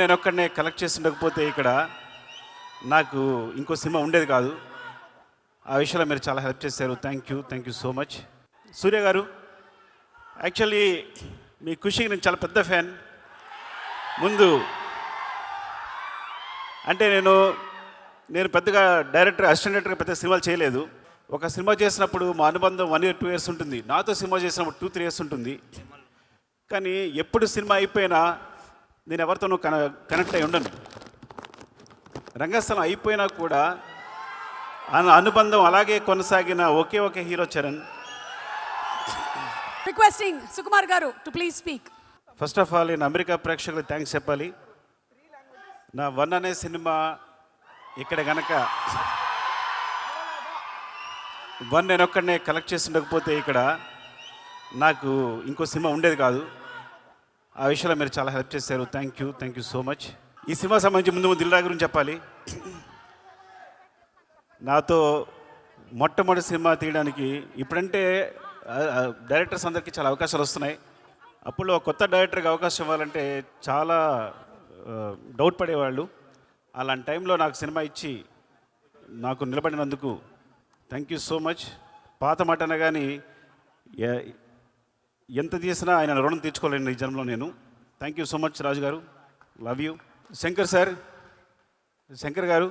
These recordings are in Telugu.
నేను ఒక్కడనే కలెక్ట్ చేసి ఉండకపోతే ఇక్కడ నాకు ఇంకో సినిమా ఉండేది కాదు. ఆ విషయంలో మీరు చాలా హెల్ప్ చేశారు. Thank you so much. Surya గారు, యాక్చువల్లీ మీ ఖుషికి నేను చాలా పెద్ద ఫ్యాన్. ముందు అంటే నేను పెద్దగా అసిస్టెంట్ డైరెక్టర్గా పెద్ద సినిమాలు చేయలేదు. ఒక సినిమా చేసినప్పుడు మా అనుబంధం 1 year 2 years ఉంటుంది. నాతో సినిమా చేసినప్పుడు 2-3 years ఉంటుంది. కానీ ఎప్పుడు సినిమా అయిపోయినా నేను ఎవరితోనూ కనెక్ట్ అయి ఉండను. రంగస్థలం అయిపోయినా కూడా అనుబంధం అలాగే కొనసాగిన ఒకే ఒక హీరో చరణ్. రిక్వెస్టింగ్ సుకుమార్ గారు to please speak. First of all నేను అమెరికా ప్రేక్షకులకు థ్యాంక్స్ చెప్పాలి. నా 1 అనే సినిమా ఇక్కడ గనక 1 నేను ఒక్కడనే కలెక్ట్ చేసి ఉండకపోతే ఇక్కడ నాకు ఇంకో సినిమా ఉండేది కాదు. ఆ విషయంలో మీరు చాలా హెల్ప్ చేశారు. Thank you so much. ఈ సినిమా సంబంధించి ముందు దిల్రాజు గురించి చెప్పాలి. నాతో మొట్టమొదటి సినిమా తీయడానికి ఇప్పుడంటే డైరెక్టర్స్ అందరికీ చాలా అవకాశాలు వస్తున్నాయి. అప్పుడు కొత్త డైరెక్టర్కి అవకాశం ఇవ్వాలంటే చాలా డౌట్ పడేవాళ్ళు. అలాంటి టైంలో నాకు సినిమా ఇచ్చి నాకు నిలబడినందుకు థ్యాంక్ యూ సో మచ్. పాత మాట అనగాని ఎంత చేసినా ఆయన రుణం తీర్చుకోలేను ఈ జన్మలో నేను. థ్యాంక్ యూ సో మచ్ రాజు గారు, లవ్ యూ. శంకర్ గారు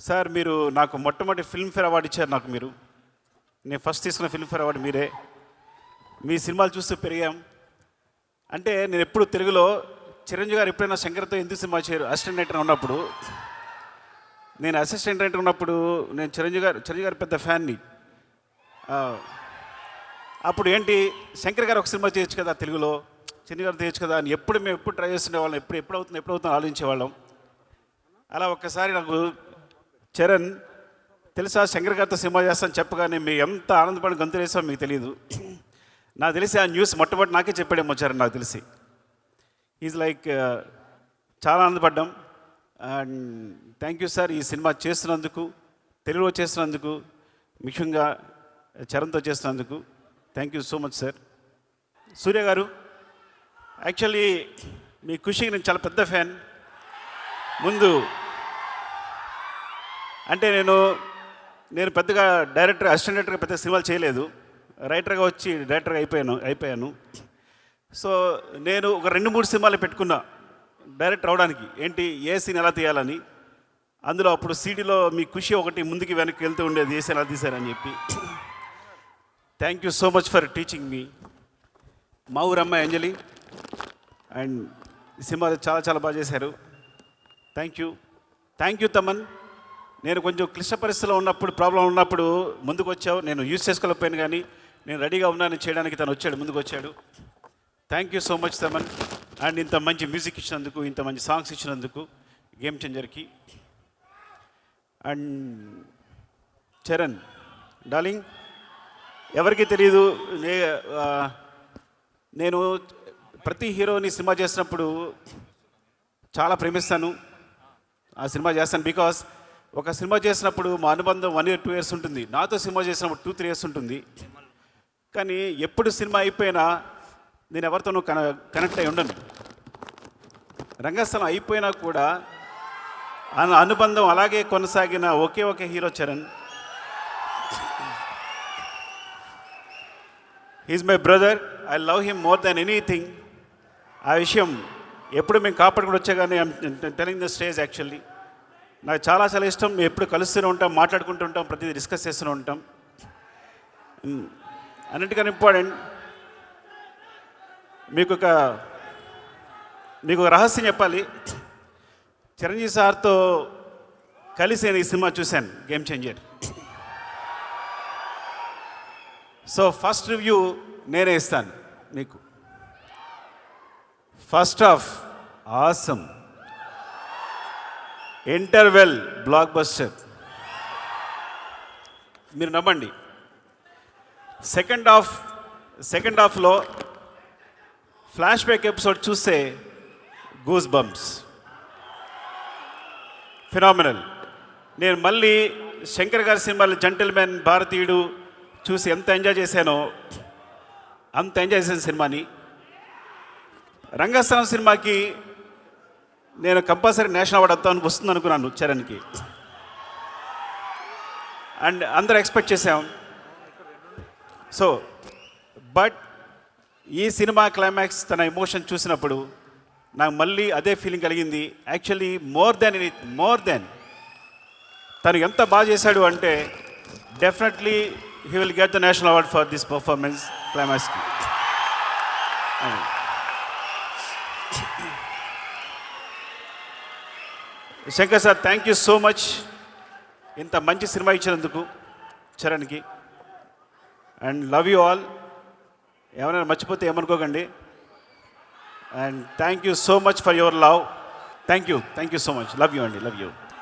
సార్, మీరు నాకు మొట్టమొదటి ఫిల్మ్ఫేర్ అవార్డు ఇచ్చారు. నేను ఫస్ట్ తీసుకున్న ఫిల్మ్ఫేర్ అవార్డు మీరే. మీ సినిమాలు చూస్తూ పెరిగాం. అంటే నేను ఎప్పుడు తెలుగులో చిరంజీవి గారు ఎప్పుడైనా శంకర్తో ఎందుకు సినిమా చేయరు అసిస్టెంట్ డైరెక్టర్ ఉన్నప్పుడు, నేను అసిస్టెంట్ డైరెక్టర్ ఉన్నప్పుడు నేను చిరంజీవి గారు పెద్ద ఫ్యాన్ని. అప్పుడు ఏంటి శంకర్ గారు ఒక సినిమా చేయొచ్చు కదా తెలుగులో, చిరంజీవి గారు చేయొచ్చు కదా అని మేము ఎప్పుడు ట్రై చేస్తుండేవాళ్ళం. ఎప్పుడు అవుతుందో ఆలోచించేవాళ్ళం. అలా ఒక్కసారి నాకు చరణ్ తెలుసా శంకర్ గారితో సినిమా చేస్తాను చెప్పగానే మేము ఎంత ఆనందపడి గంతులేసామో మీకు తెలియదు. నాకు తెలిసి ఆ న్యూస్ మొట్టమొదటి నాకే చెప్పాడేమో చరణ్. నాకు తెలిసి ఈజ్ లైక్ చాలా ఆనందపడ్డాం. అండ్ థ్యాంక్ యూ సార్, ఈ సినిమా చేస్తున్నందుకు, తెలుగులో చేస్తున్నందుకు, ముఖ్యంగా చరణ్తో చేస్తున్నందుకు thank you so much sir. Surya గారు, యాక్చువల్లీ మీ ఖుషికి నేను చాలా పెద్ద ఫ్యాన్. ముందు అంటే నేను పెద్దగా అసిస్టెంట్ డైరెక్టర్గా పెద్ద సినిమాలు చేయలేదు. రైటర్గా వచ్చి డైరెక్టర్గా అయిపోయాను. సో నేను ఒక 2-3 సినిమాలు పెట్టుకున్నా డైరెక్టర్ అవడానికి. ఏంటి ఏ సీన్ ఎలా తీయాలని. అందులో అప్పుడు సీడీలో మీ ఖుషి ఒకటి ముందుకి వెనక్కి వెళ్తూ ఉండేది, ఏ సీన్ ఎలా తీశారని చెప్పి. Thank you so much for teaching మీ. మా ఊరు అమ్మాయి అంజలి అండ్ ఈ సినిమాలు చాలా బాగా చేశారు. Thank you Thaman. నేను కొంచెం క్లిష్ట పరిస్థితిలో ఉన్నప్పుడు, ప్రాబ్లం ఉన్నప్పుడు ముందుకు వచ్చావు. నేను యూజ్ చేసుకోలేకపోయాను, కానీ నేను రెడీగా ఉన్నాను చేయడానికి. తను ముందుకు వచ్చాడు. Thank you so much Thaman. And ఇంత మంచి మ్యూజిక్ ఇచ్చినందుకు, ఇంత మంచి సాంగ్స్ ఇచ్చినందుకు గేమ్ చేంజర్కి. అండ్ చరణ్ డార్లింగ్, ఎవరికి తెలియదు, నేను ప్రతి హీరోని సినిమా చేసినప్పుడు చాలా ప్రేమిస్తాను. ఆ సినిమా చేస్తాను బికాస్ ఒక సినిమా చేసినప్పుడు మా అనుబంధం 1 year 2 years ఉంటుంది. నాతో సినిమా చేసినప్పుడు 2-3 years ఉంటుంది. కానీ ఎప్పుడు సినిమా అయిపోయినా నేను ఎవరితోనూ కనెక్ట్ అయి ఉండను. రంగస్థలం అయిపోయినా కూడా అనుబంధం అలాగే కొనసాగిన ఒకే ఒక hero Charan. He's my brother. I love him more than anything. ఆ విషయం ఎప్పుడు మేము కాపాడుకుని వచ్చే కానీ I'm telling the stage. Actually నాకు చాలా ఇష్టం. మేము ఎప్పుడు కలుస్తూనే ఉంటాం, మాట్లాడుకుంటూ ఉంటాం, ప్రతిదీ డిస్కస్ చేస్తూనే ఉంటాం. అన్నిటికన్నా ఇంపార్టెంట్, మీకు ఒక రహస్యం చెప్పాలి. చిరంజీవి సార్తో కలిసి నేను ఈ సినిమా చూశాను, game changer. So first review నేనే ఇస్తాను మీకు. First half awesome, interval block buster, మీరు నమ్మండి. సెకండ్ హాఫ్లో ఫ్లాష్ బ్యాక్ ఎపిసోడ్ చూస్తే గూస్ బంప్స్, ఫినామినల్. నేను మళ్ళీ శంకర్ గారి సినిమాలు జెంటిల్మెన్, భారతీయుడు చూసి ఎంత ఎంజాయ్ చేశానో అంత ఎంజాయ్ చేశాను సినిమాని. రంగస్థలం సినిమాకి నేను కంపల్సరీ నేషనల్ అవార్డు వస్తుంది అనుకున్నాను చరణ్కి. అండ్ అందరూ ఎక్స్పెక్ట్ చేసాం. సో బట్ ఈ సినిమా క్లైమాక్స్ తన ఎమోషన్ చూసినప్పుడు నాకు మళ్ళీ అదే ఫీలింగ్ కలిగింది. యాక్చువల్లీ మోర్ దెన్ తను ఎంత బాగా చేశాడు అంటే definitely he will get the national award for this performance క్లైమాక్స్కి. Shankar sir, thank you so much ఇంత మంచి సినిమా ఇచ్చినందుకు చరణ్కి. And love you all. ఏమైనా మర్చిపోతే ఏమనుకోకండి. And thank you so much for your love. Thank you so much. Love you అండి, లవ్ యూ.